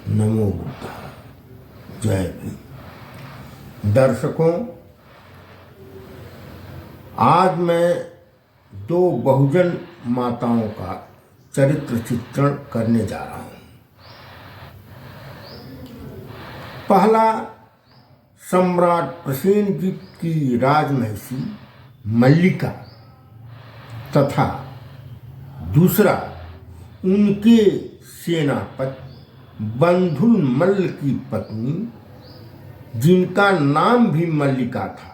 नमो बुद्धाय। जय भीम। दर्शकों, आज मैं दो बहुजन माताओं का चरित्र चित्रण करने जा रहा हूं। पहला सम्राट प्रसेनजीत की राजमहिषी मल्लिका तथा दूसरा उनके सेनापति बंधुल मल्ल की पत्नी, जिनका नाम भी मल्लिका था,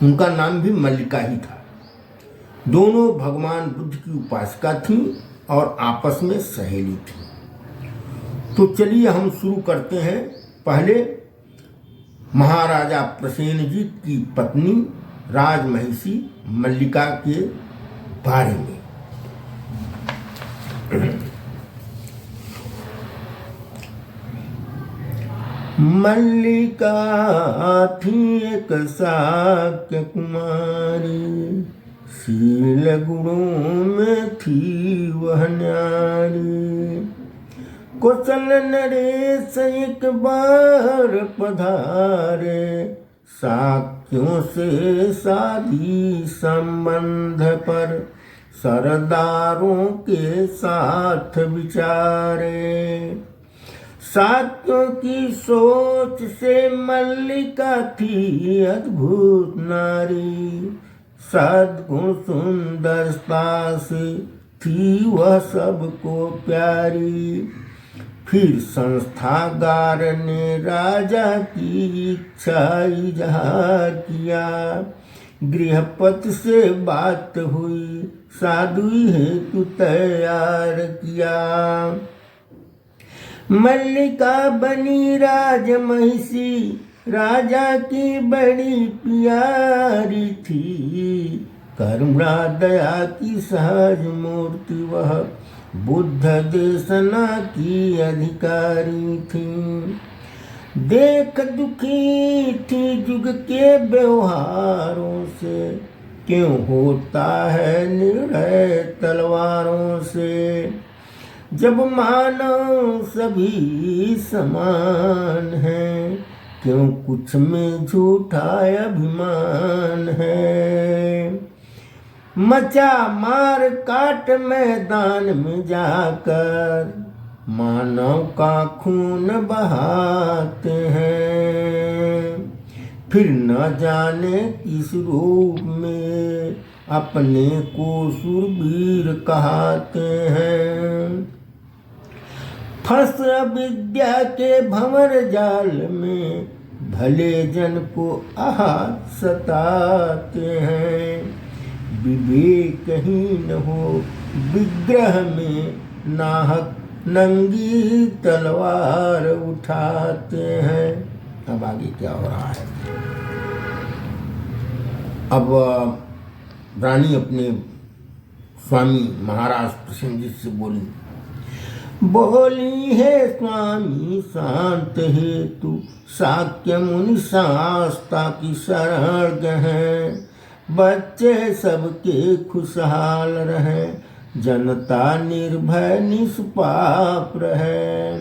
उनका नाम भी मल्लिका ही था। दोनों भगवान बुद्ध की उपासिका थीं और आपस में सहेली थीं। तो चलिए हम शुरू करते हैं। पहले महाराजा प्रसेनजीत की पत्नी राजमहिषी मल्लिका के बारे में। मल्लिका थी एक शाक्य कुमारी, शील गुणों में थी वह न्यारी। कौशल नरेश एक बार पधारे, शाक्यों से शादी संबंध पर सरदारों के साथ विचारे। शाक्यों की सोच से मल्लिका थी अद्भुत नारी, सद्गुण सुंदरता से थी वह सबको प्यारी। फिर संस्थागार ने राजा की इच्छा इजहार किया, गृहपति से बात हुई, शादी हेतु तैयार किया। मल्लिका बनी राजमहिषी, राजा की बड़ी प्यारी थी। करुणा दया की सहज मूर्ति वह, बुद्ध देशना की अधिकारी थी। देख दुखी थी जुग के व्यवहारों से, क्यों होता है निर्णय तलवारों से। जब मानव सभी समान है, क्यों कुछ में झूठा अभिमान है। मचा मार काट मैदान में जाकर, मानव का खून बहाते हैं। फिर न जाने किस रूप में अपने को शूरवीर कहते हैं। फंस अविद्या के भंवर जाल में, भले जन को आहत सताते हैं। विवेकहीन हो विग्रह में, नाहक नंगी तलवार उठाते हैं। अब आगे क्या हो रहा है। अब रानी अपने स्वामी महाराज प्रसेनजीत से बोली है स्वामी शांत हेतु, शाक्य मुनि शास्ता की शरण हैं। बच्चे सबके खुशहाल रहे, जनता निर्भय निष्पाप रहे।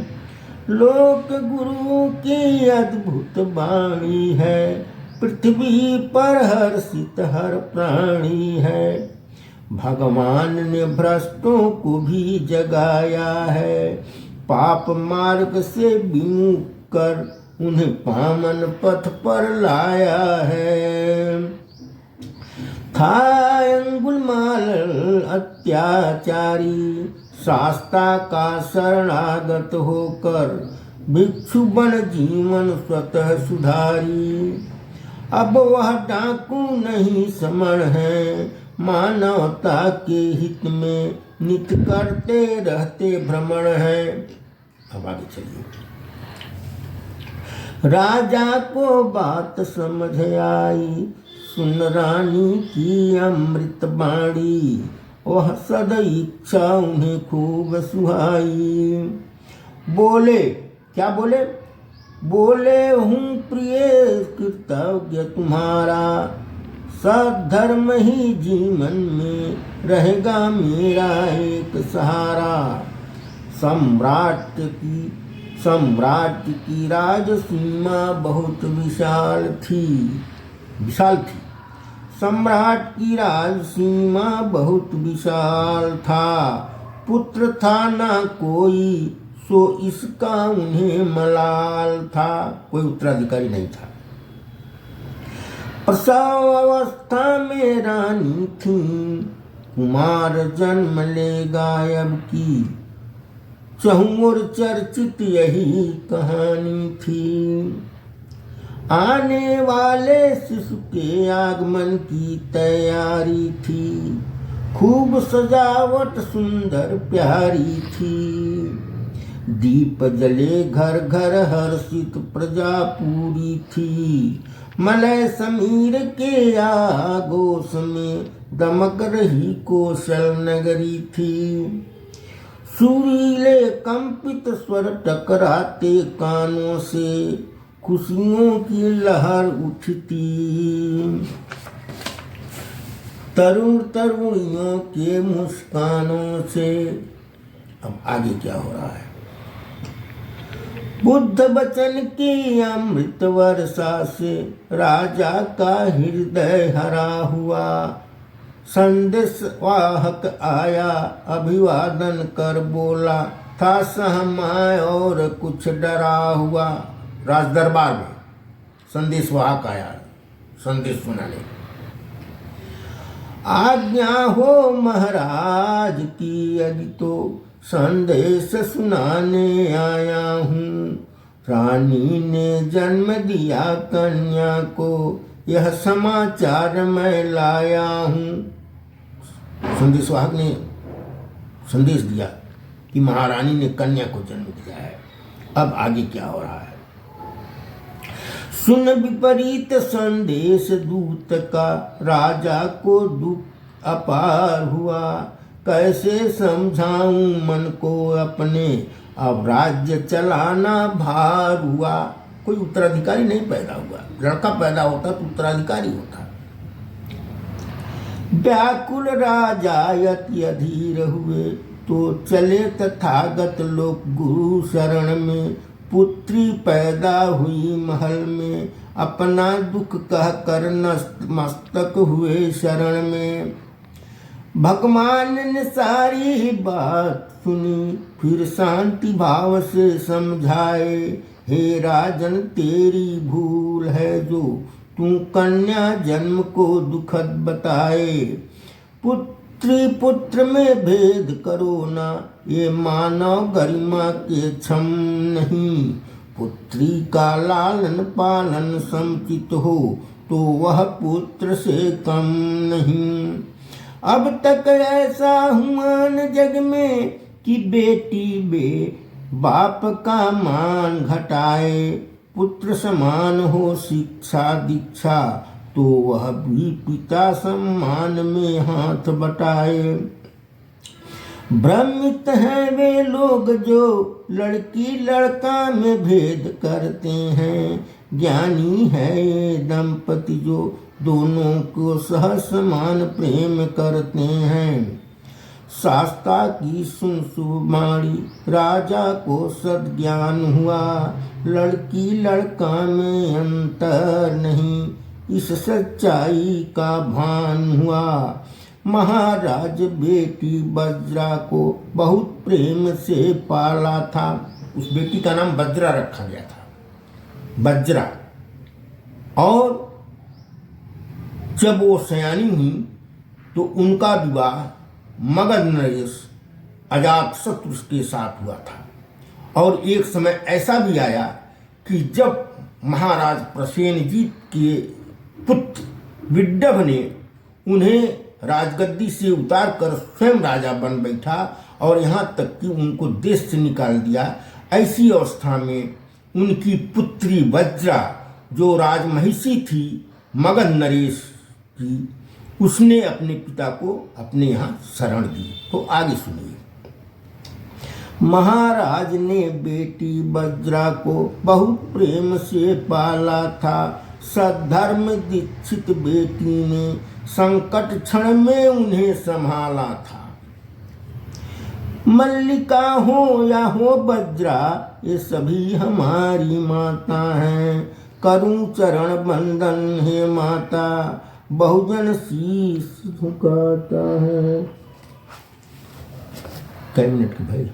लोक गुरु की अद्भुत वाणी है, पृथ्वी पर हर्षित हर प्राणी है। भगवान ने भ्रष्टों को भी जगाया है, पाप मार्ग से विमुख कर उन्हें पावन पथ पर लाया है। था अंगुलमाल अत्याचारी, शास्ता का शरणागत होकर, भिक्षु बन जीवन स्वतः सुधारी। अब वह डाकू नहीं समण है, मानवता के हित में नित करते रहते भ्रमण है। अब आगे चलिए। राजा को बात समझ आई, सुन रानी की अमृत बाणी। वह सद इच्छा उन्हें खूब सुहाई। बोले, क्या बोले? बोले हूँ प्रिय कृतज्ञ तुम्हारा, सद्धर्म ही जीवन में रहेगा मेरा एक सहारा। सम्राट की राज सीमा बहुत विशाल थी। सम्राट की राज सीमा बहुत विशाल था। पुत्र था ना कोई, सो इसका उन्हें मलाल था। कोई उत्तराधिकारी नहीं था। प्रसव अवस्था में रानी थी, कुमार जन्म लेगा अब की। चहुर चर्चित यही कहानी थी। आने वाले शिशु के आगमन की तैयारी थी। खूब सजावट सुंदर प्यारी थी। दीप जले घर घर हर्षित प्रजा पूरी थी। मलय समीर के आगोश में दमक रही कौशल नगरी थी। सुरीले कंपित स्वर टकराते कानों से, खुशियों की लहर उठती। तरुण तरुणियों के मुस्कानों से। अब आगे क्या हो रहा है? बुद्ध वचन की अमृत वर्षा से राजा का हृदय हरा हुआ। संदेश वाहक आया, अभिवादन कर बोला, था सहमाय और कुछ डरा हुआ। राज दरबार में संदेश वाहक आया संदेश सुनाने। आज्ञा हो महाराज की, अभी तो संदेश सुनाने आया हूँ। रानी ने जन्म दिया कन्या को, यह समाचार मैं लाया हूँ। संदेशवाहक ने संदेश दिया कि महारानी ने कन्या को जन्म दिया है। अब आगे क्या हो रहा है? सुन विपरीत संदेश दूत का, राजा को दुख अपार हुआ। कैसे समझाऊं मन को अपने, अब राज्य चलाना भार हुआ। कोई उत्तराधिकारी नहीं पैदा हुआ। लड़का पैदा होता तो उत्तराधिकारी होता। व्याकुल राजा यति अधीर हुए, तो चले तथागत लोक गुरु शरण में। पुत्री पैदा हुई महल में, अपना दुख कह कर मस्तक हुए शरण में। भगवान ने सारी बात सुनी, फिर शांति भाव से समझाए। हे राजन, तेरी भूल है जो तू कन्या जन्म को दुखद बताए। पुत्री पुत्र में भेद करो ना, ये मानव गरिमा के क्षम नहीं। पुत्री का लालन पालन समुचित हो, तो वह पुत्र से कम नहीं। अब तक ऐसा हुआ न जग में, कि बेटी बाप का मान घटाए। पुत्र समान हो शिक्षा दीक्षा, तो वह भी पिता सम्मान में हाथ बटाए। भ्रमित हैं वे लोग जो लड़की लड़का में भेद करते हैं। ज्ञानी है ये दंपति जो दोनों को सह समान प्रेम करते हैं। शास्ता की सुन सुबाणी, राजा को सद्ज्ञान हुआ। लड़की लड़का में अंतर नहीं, इस सच्चाई का भान हुआ। महाराज बेटी वज्रा को बहुत प्रेम से पाला था। उस बेटी का नाम वज्रा रखा गया था, वज्रा। और जब वो सयानी हुई तो उनका विवाह मगध नरेश अजातशत्रु के साथ हुआ था। और एक समय ऐसा भी आया कि जब महाराज प्रसेनजीत के पुत्र विड्डभ ने उन्हें राजगद्दी से उतार कर स्वयं राजा बन बैठा, और यहाँ तक कि उनको देश से निकाल दिया। ऐसी अवस्था में उनकी पुत्री वज्रा, जो राजमहिषी थी मगध नरेश की, उसने अपने पिता को अपने यहाँ शरण दी। तो आगे सुनिए। महाराज ने बेटी वज्रा को बहुत प्रेम से पाला था। सद्धर्म दीक्षित बेटी ने संकट क्षण में उन्हें संभाला था। मल्लिका हो या हो बज्रा, ये सभी हमारी माता हैं। करूं चरण बंदन हे माता, बहुजन शीश झुकाता है। कई मिनट की भाई,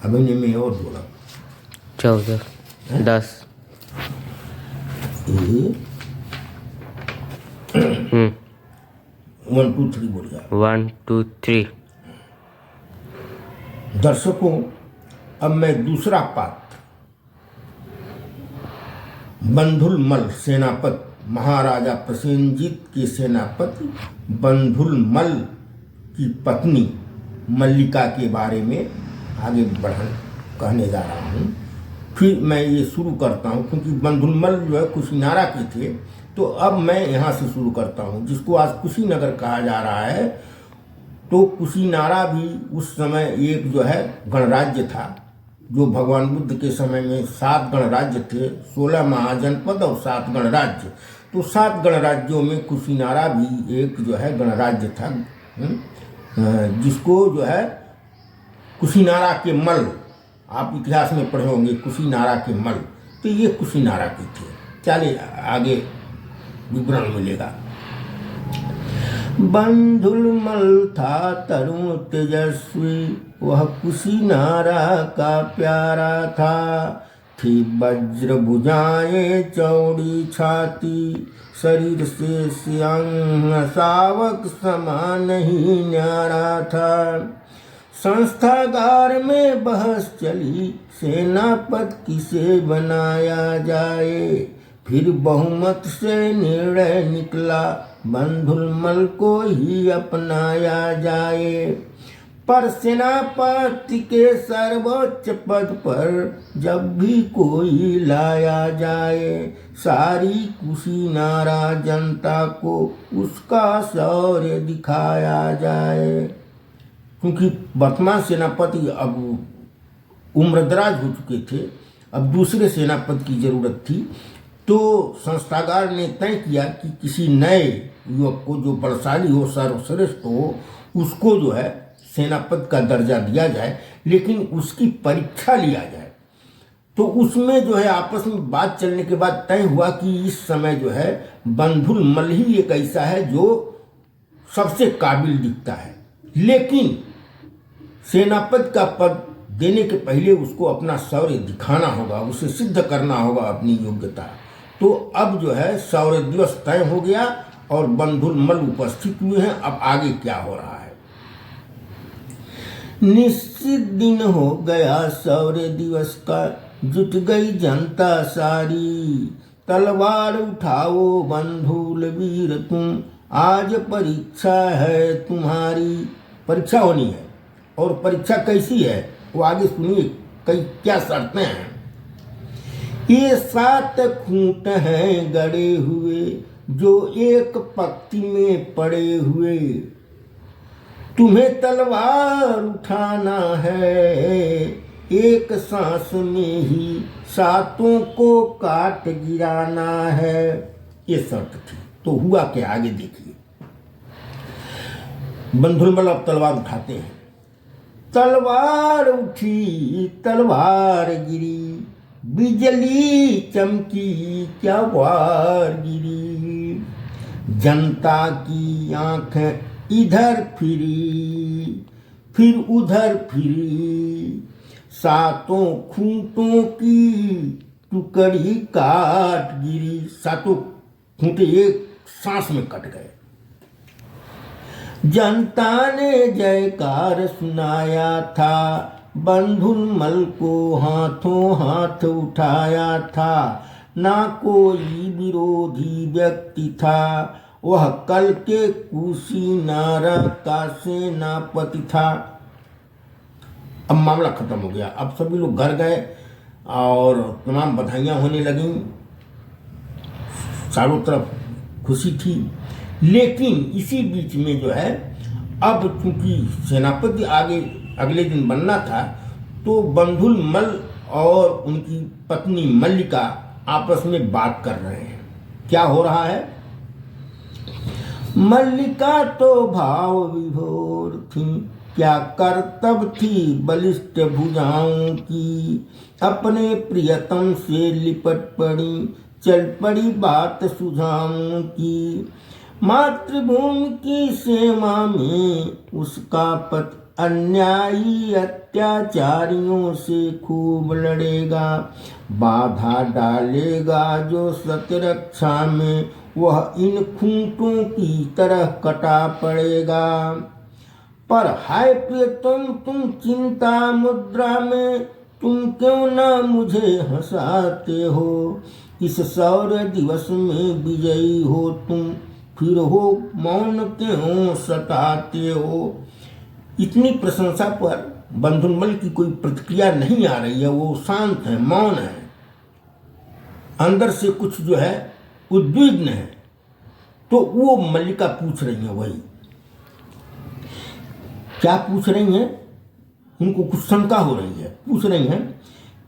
अभी में और जोड़ा 14 10 1 2 3 बोल जाए। 1 2 3। दर्शकों, अब मैं दूसरा पात्र बंधुलमल सेनापति, महाराजा प्रसेनजीत के सेनापति बंधुलमल की पत्नी मल्लिका के बारे में आगे कहने जा रहा हूँ। फिर मैं ये शुरू करता हूँ, क्योंकि बंधुलमल जो है कुशीनारा के थे, तो अब मैं यहाँ से शुरू करता हूँ, जिसको आज कुशीनगर कहा जा रहा है। तो कुशीनारा भी उस समय एक जो है गणराज्य था, जो भगवान बुद्ध के समय में 7 गणराज्य थे, 16 महाजनपद और 7 गणराज्य। तो 7 गणराज्यों में कुशीनारा भी एक जो है गणराज्य था, जिसको जो है कुशीनारा के मल, आप इतिहास में पढ़े होंगे कुशीनारा के मल, तो ये कुशीनारा के थे। चलिए आगे विवरण मिलेगा। बंधुलमल था तरुण तेजस्वी, वह कुशीनारा का प्यारा था। थी वज्र भुजाएं चौड़ी छाती, शरीर से सियांग शावक समान ही न्यारा था। संस्थागार में बहस चली, सेनापति किसे बनाया जाए। फिर बहुमत से निर्णय निकला, बंधुलमल को ही अपनाया जाए। पर सेनापति के सर्वोच्च पद पर जब भी कोई लाया जाए, सारी कुशीनारा जनता को उसका शौर्य दिखाया जाए। क्योंकि वर्तमान सेनापति अब उम्रदराज हो चुके थे, अब दूसरे सेनापति की जरूरत थी। तो संस्थागार ने तय किया कि किसी नए युवक को जो बलशाली हो, सर्वश्रेष्ठ हो, उसको जो है सेनापति का दर्जा दिया जाए, लेकिन उसकी परीक्षा लिया जाए। तो उसमें जो है आपस में बात चलने के बाद तय हुआ कि इस समय जो है बंधुलमल ही एक ऐसा है जो सबसे काबिल दिखता है, लेकिन सेनापति का पद देने के पहले उसको अपना शौर्य दिखाना होगा, उसे सिद्ध करना होगा अपनी योग्यता। तो अब जो है शौर्य दिवस तय हो गया और बंधुलमल उपस्थित हुए हैं। अब आगे क्या हो रहा है। निश्चित दिन हो गया शौर्य दिवस का, जुट गई जनता सारी। तलवार उठाओ बंधुल वीर तुम, आज परीक्षा है तुम्हारी। परीक्षा होनी है, और परीक्षा कैसी है वो आगे सुनिए, कई क्या शर्तें हैं। ये 7 खूंट हैं गड़े हुए, जो एक पंक्ति में पड़े हुए। तुम्हें तलवार उठाना है, एक सांस में ही 7 को काट गिराना है। ये शर्त थी। तो हुआ क्या आगे देखिए। बंधुलमल अब तलवार उठाते हैं। तलवार उठी तलवार गिरी, बिजली चमकी क्या वार गिरी। जनता की आंखें इधर फिरी फिर उधर फिरी, 7 खूंटों की टुकड़ी काट गिरी। 7 खूंटे एक सांस में कट गए। जनता ने जयकार सुनाया था, बंधुलमल को हाथों हाथ उठाया था। ना कोई विरोधी व्यक्ति था, वह कल के कुशीनारा का सेनापति था। अब मामला खत्म हो गया। अब सभी लोग घर गए और तमाम बधाइयाँ होने लगीं, चारों तरफ खुशी थी। लेकिन इसी बीच में जो है, अब चूंकि सेनापति आगे अगले दिन बनना था, तो बंधुलमल और उनकी पत्नी मल्लिका आपस में बात कर रहे हैं। क्या हो रहा है। मल्लिका तो भाव विभोर थी, क्या करतब थी बलिष्ठ भुजाओं की, अपने प्रियतम से लिपट पड़ी, चल पड़ी बात सुझाऊं की। मातृभूमि की सेवा में उसका पति अन्यायी अत्याचारियों से खूब लड़ेगा, बाधा डालेगा जो सत्यरक्षा में, वह इन खूंटों की तरह कटा पड़ेगा। पर हाय प्रियतम तुम चिंता मुद्रा में, तुम क्यों न मुझे हंसाते हो। इस सौर्य दिवस में विजयी हो तुम, फिर हो मौन क्यों सताते हो। इतनी प्रशंसा पर बंधुमल की कोई प्रतिक्रिया नहीं आ रही है, वो शांत है, मौन है, अंदर से कुछ जो है उद्विग्न है। तो वो मल्लिका पूछ रही है, वही क्या पूछ रही हैं, उनको कुछ शंका हो रही है। पूछ रही हैं,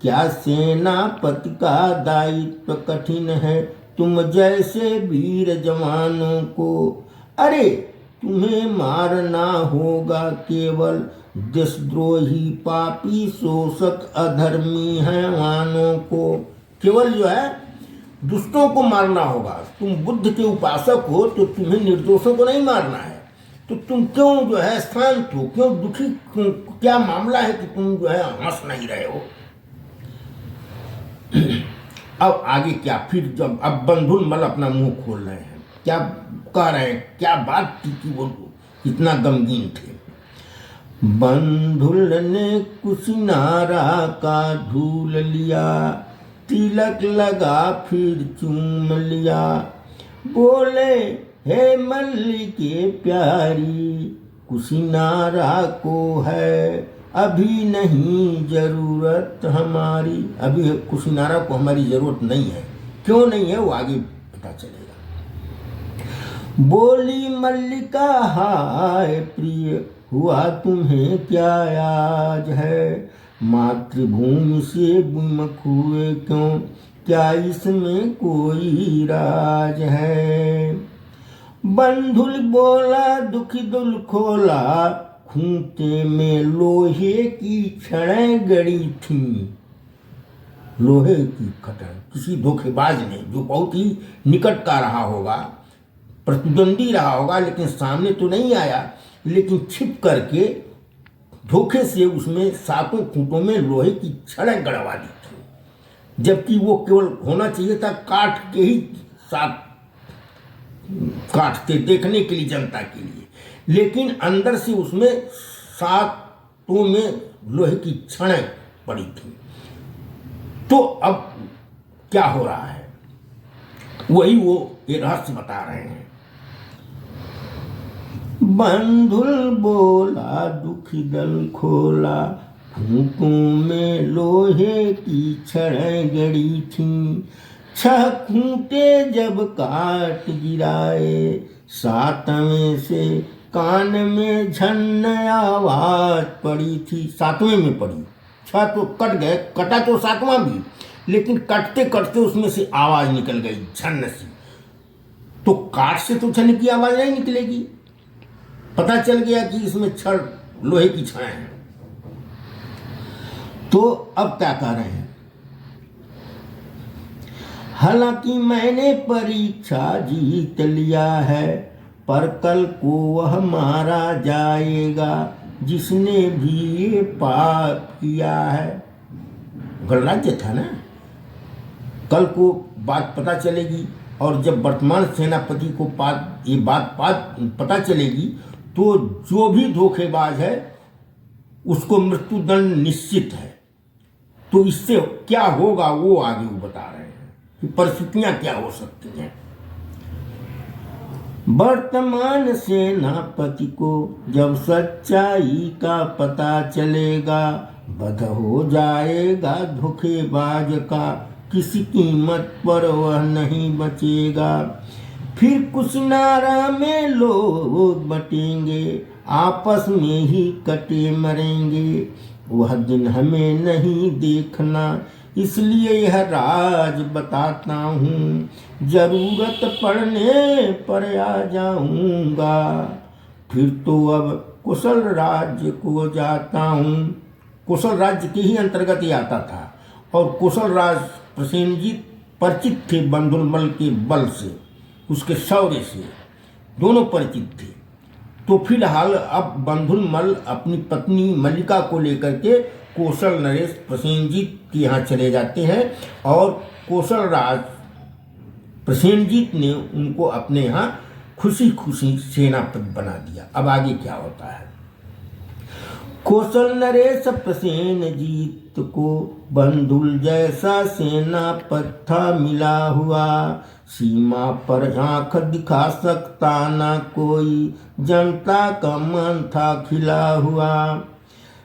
क्या सेनापति का दायित्व कठिन है तुम जैसे वीर जवानों को। अरे तुम्हें मारना होगा केवल देशद्रोही पापी शोषक अधर्मी हैवानों को। केवल जो है दुष्टों को मारना होगा। तुम बुद्ध के उपासक हो तो तुम्हें निर्दोषों को नहीं मारना है। तो तुम क्यों जो है शांत हो, क्यों दुखी, क्या मामला है कि तुम जो है हंस नहीं रहे हो। अब आगे क्या, फिर जब अब बंधुमल अपना मुंह खोल रहे हैं, क्या कह रहे हैं, क्या बात थी कि वो इतना गमगीन थे। बंधुल ने कुशिनारा का धूल लिया, तिलक लगा फिर चूम लिया, बोले हे मल्लिके प्यारी, कुशिनारा को है अभी नहीं जरूरत हमारी। अभी कुशिनारा को हमारी जरूरत नहीं है। क्यों नहीं है वो आगे पता चलेगा। बोली मल्लिका हाय प्रिय, हुआ तुम्हें क्या आज है। मातृभूमि से विमुख हुए क्यों, क्या इसमें कोई राज है। बंधुल बोला दुखी दुल खोला, खूंटे में लोहे की छड़ें गड़ी थी। लोहे की खटर, किसी धोखेबाज ने, जो बहुत ही निकट का रहा होगा, प्रतिद्वंदी रहा होगा, लेकिन सामने तो नहीं आया, लेकिन छिप करके धोखे से उसमें 7 खूंटों में लोहे की छड़ें गड़वा दी थी। जबकि वो केवल होना चाहिए था काट के ही 7 काटते देखने के लिए, जनता के लिए, लेकिन अंदर से उसमें 7 में लोहे की छड़ें पड़ी थी। तो अब क्या हो रहा है, वही वो ये रहस्य बता रहे हैं। बंधुल बोला दुखी दल खोला, खूंटों में लोहे की छड़ें गड़ी थी। 6 खूंटे जब काट गिराए, 7वें से कान में झन्न आवाज पड़ी थी। 7वें में पड़ी, 6 तो कट गए, कटा तो 7वां भी, लेकिन कटते कटते उसमें से आवाज निकल गई झन्न सी। तो काट से तो झन्न की आवाज नहीं निकलेगी। पता चल गया कि इसमें छड़ लोहे की छड़ें हैं। तो अब क्या कह रहे हैं, हालांकि मैंने परीक्षा जीत लिया है, पर कल को वह मारा जाएगा जिसने भी ये पाप किया है। गणराज्य था ना, कल को बात पता चलेगी, और जब वर्तमान सेनापति को ये बात पता चलेगी तो जो भी धोखेबाज है उसको मृत्युदंड निश्चित है। तो इससे क्या होगा वो आगे वो बता रहे हैं कि परिस्थितियां क्या हो सकती हैं। वर्तमान सेनापति को जब सच्चाई का पता चलेगा, बध हो जाएगा धोखेबाज का, किसी कीमत पर वह नहीं बचेगा। फिर कुशिनारा में लोग बटेंगे, आपस में ही कटे मरेंगे। वह दिन हमें नहीं देखना, इसलिए यह राज बताता हूँ, जरूरत पड़ने पर आ जाऊंगा। फिर तो अब कुशल राज्य को जाता हूँ। कुशल राज्य के ही अंतर्गत ही आता था और कुशल राज प्रसेनजीत परिचित थे बंधुलमल के बल से, उसके शौर्य से, दोनों परिचित थे। तो फिलहाल अब बंधुलमल अपनी पत्नी मल्लिका को लेकर के कौशल नरेश प्रसेनजीत के यहाँ चले जाते हैं और कौशल राज प्रसेनजीत ने उनको अपने यहाँ खुशी खुशी सेनापति बना दिया। अब आगे क्या होता है। कौशल नरेश प्रसेनजीत को बंधुल जैसा सेनापति था मिला हुआ, सीमा पर आंख दिखा सकता ना कोई, जनता का मन था खिला हुआ।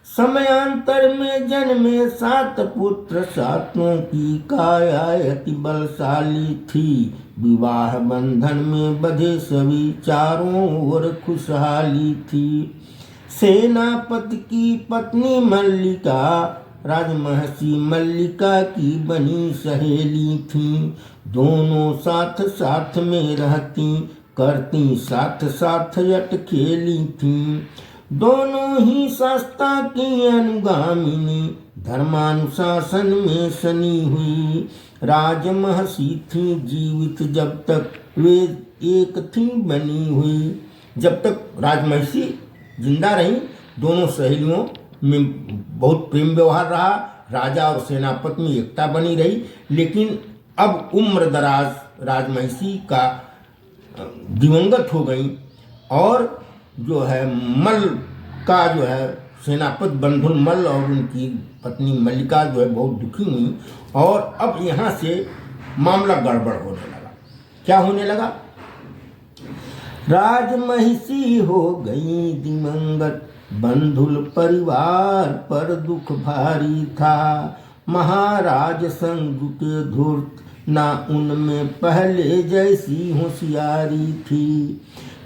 समयांतर में जन्मे 7 पुत्र, सातों की काया अति बलशाली थी, विवाह बंधन में बंधे सभी, चारों ओर खुशहाली थी। सेनापति की पत्नी मल्लिका राजमहर्षि मल्लिका की बनी सहेली थी, दोनों साथ साथ में रहती, करती साथ साथ यट खेली थी। दोनों ही शास्त्रा की अनुगामिनी, धर्मानुशासन में सनी हुई, राजमहर्षि थी जीवित जब तक वे एक थी बनी हुई। जब तक राजमहर्षि जिंदा रही, दोनों सहेलियों में बहुत प्रेम व्यवहार रहा, राजा और सेनापति में एकता बनी रही। लेकिन अब उम्र दराज राजमहर्षि का दिवंगत हो गई और जो है मल का जो है सेनापति बंधुलमल और उनकी पत्नी मल्लिका जो है बहुत दुखी हुई और अब यहाँ से मामला गड़बड़ होने लगा। क्या होने लगा। राजमहिषी हो गई दिवंगत, बंधुल परिवार पर दुख भारी था, महाराज संग के धूर्त ना उनमें पहले जैसी होशियारी थी।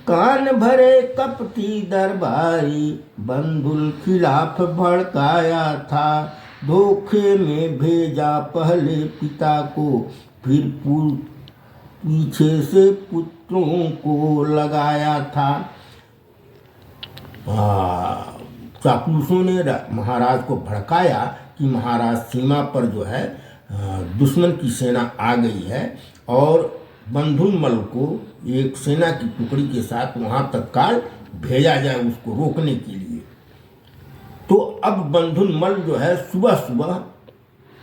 कान भरे कपटी दरबारी, बंधुल खिलाफ भड़काया था, धोखे में भेजा पहले पिता को, फिर पीछे से पुत्रों को लगाया था। चापलूसों ने महाराज को भड़काया कि महाराज सीमा पर जो है दुश्मन की सेना आ गई है और बंधुलमल को एक सेना की टुकड़ी के साथ वहां तत्काल भेजा जाए उसको रोकने के लिए। तो अब बंधुलमल जो है सुबह सुबह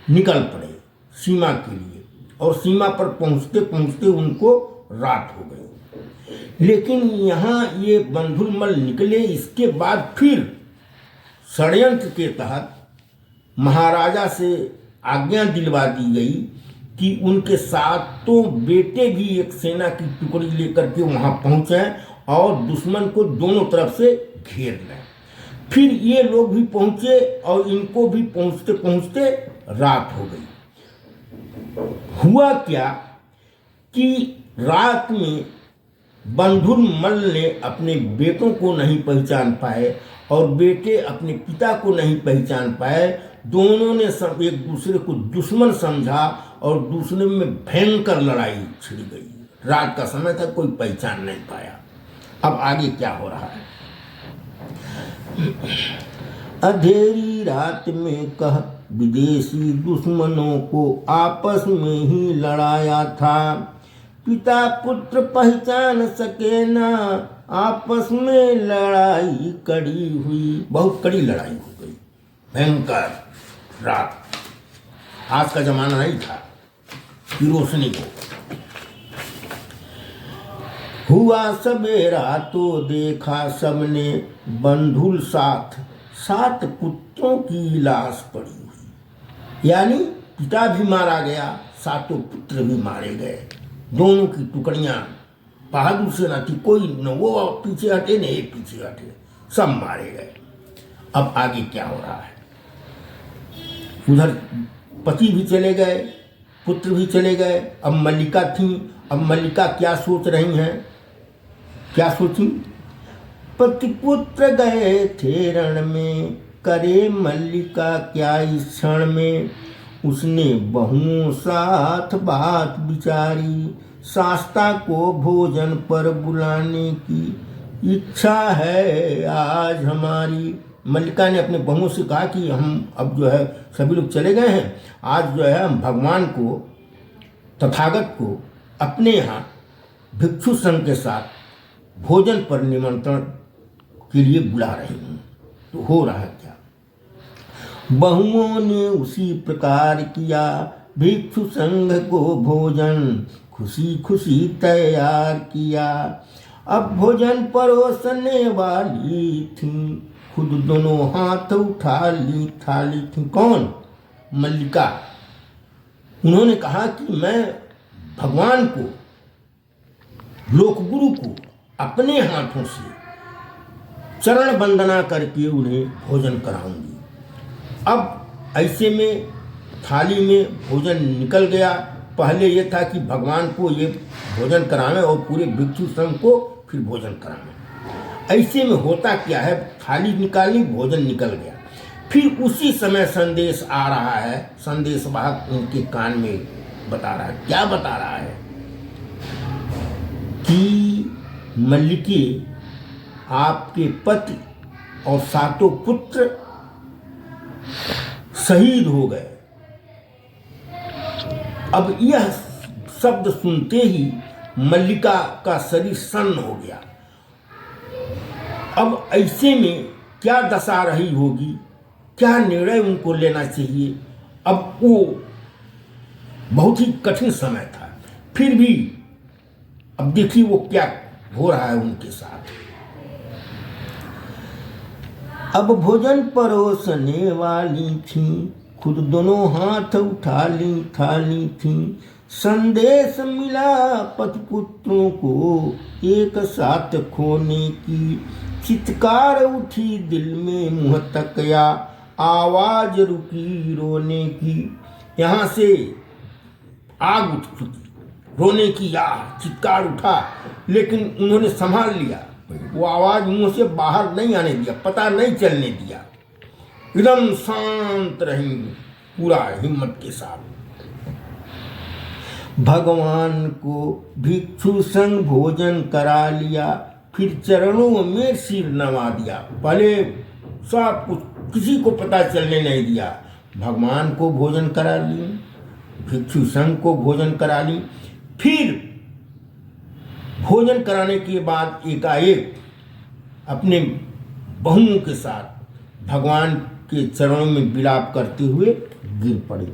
निकल पड़े सीमा के लिए और सीमा पर पहुंचते पहुंचते उनको रात हो गई। लेकिन यहाँ ये बंधुलमल निकले, इसके बाद फिर षड्यंत्र के तहत महाराजा से आज्ञा दिलवा दी गई कि उनके सातों बेटे भी एक सेना की टुकड़ी लेकर के वहां पहुंचे और दुश्मन को दोनों तरफ से घेर लें। फिर ये लोग भी पहुंचे और इनको भी पहुंचते पहुंचते रात हो गई। हुआ क्या कि रात में बंधुलमल ने अपने बेटों को नहीं पहचान पाए और बेटे अपने पिता को नहीं पहचान पाए। दोनों ने सब एक दूसरे को दुश्मन समझा और दूसरे में भयंकर लड़ाई छिड़ गई। रात का समय था, कोई पहचान नहीं पाया। अब आगे क्या हो रहा है। अंधेरी रात में कह विदेशी दुश्मनों को आपस में ही लड़ाया था, पिता पुत्र पहचान सके ना, आपस में लड़ाई कड़ी हुई। बहुत कड़ी लड़ाई हो गई, भयंकर रात। आज का जमाना नहीं था कि रोशनी को। हुआ सवेरा तो देखा सबने, बंधुल साथ 7 पुत्रों की लाश पड़ी हुई। यानी पिता भी मारा गया, 7 पुत्र भी मारे गए। दोनों की टुकड़ियां बहादुर सेना थी, कोई न वो पीछे हटे न ये पीछे हटे, सब मारे गए। अब आगे क्या हो रहा है। उधर पति भी चले गए, पुत्र भी चले गए। अब मल्लिका थी। अब मल्लिका क्या सोच रही हैं, क्या सोची। पति पुत्र गए थे रण में, करे मल्लिका क्या इस क्षण में, उसने बहुओं साथ बात विचारी, शास्ता को भोजन पर बुलाने की, इच्छा है आज हमारी। मल्लिका ने अपने बहुओं से कहा कि हम अब जो है सभी लोग चले गए हैं, आज जो है हम भगवान को, तथागत को अपने यहाँ भिक्षु संघ के साथ भोजन पर निमंत्रण के लिए बुला रही हूँ। तो हो रहा है क्या? बहुओं ने उसी प्रकार किया, भिक्षु संघ को भोजन खुशी खुशी तैयार किया। अब भोजन परोसने वाली थी, खुद दोनों हाथ उठा ली थाली थी। कौन? मल्लिका। उन्होंने कहा कि मैं भगवान को, लोकगुरु को अपने हाथों से चरण वंदना करके उन्हें भोजन कराऊंगी। अब ऐसे में थाली में भोजन निकल गया। पहले ये था कि भगवान को ये भोजन करावें और पूरे भिक्षु संघ को फिर भोजन करावें। ऐसे में होता क्या है, थाली निकाली, भोजन निकल गया। फिर उसी समय संदेश आ रहा है, संदेश वाहक उनके कान में बता रहा है। क्या बता रहा है? कि मल्लिके, आपके पति और 7 पुत्र शहीद हो गए। अब यह शब्द सुनते ही मल्लिका का शरीर सन्न हो गया। अब ऐसे में क्या दशा रही होगी, क्या निर्णय उनको लेना चाहिए? अब वो बहुत ही कठिन समय था। फिर भी अब देखिए वो क्या हो रहा है उनके साथ। अब भोजन परोसने वाली थी, खुद दोनों हाथ उठा ली थाली थी। संदेश मिला पतिपुत्रों को एक साथ खोने की, चित्कार उठी दिल में मुँह तक या आवाज रुकी रोने की। यहाँ से आग उठ चुकी, रोने की या चित्कार उठा, लेकिन उन्होंने संभाल लिया। वो आवाज मुंह से बाहर नहीं आने दिया, पता नहीं चलने दिया। एकदम शांत रही पूरा हिम्मत के साथ। भगवान को भिक्षु संग भोजन करा लिया, फिर चरणों में सिर नवा दिया। पहले सब कुछ किसी को पता चलने नहीं दिया। भगवान को भोजन करा ली, भिक्षु संघ को भोजन करा ली। फिर भोजन कराने के बाद एकाएक अपने बहुओं के साथ भगवान के चरणों में विलाप करते हुए गिर पड़े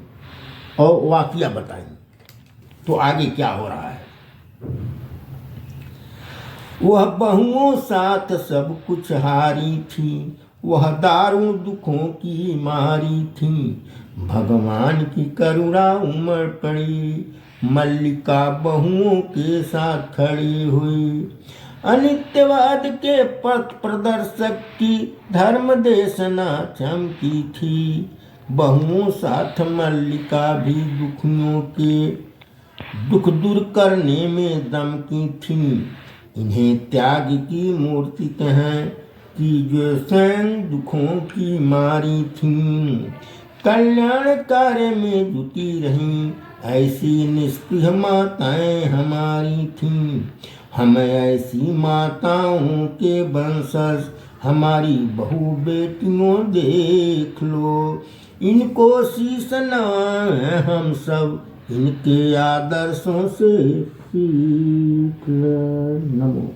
और वाकया बताई। तो आगे क्या हो रहा है? वह बहुओं साथ सब कुछ हारी थी, वह दारुण दुखों की मारी थी। भगवान की करुणा उमड़ पड़ी, मल्लिका बहुओं के साथ खड़ी हुई। अनित्यवाद के पथ प्रदर्शक की धर्म देशना चमकी थी। बहुओं साथ मल्लिका भी दुखियों के दुख दूर करने में दमकी थी। इन्हें त्याग की मूर्ति कहें कि जो स्वयं दुखों की मारी थी। कल्याण कार्य में जुटी रहीं, ऐसी निष्प्रिय माताएं हमारी थीं। हम ऐसी माताओं के वंशज, हमारी बहू बेटियों देख लो। इनको शीश नवाएं हम सब, इनके आदर्शों से सीख लो। नमो।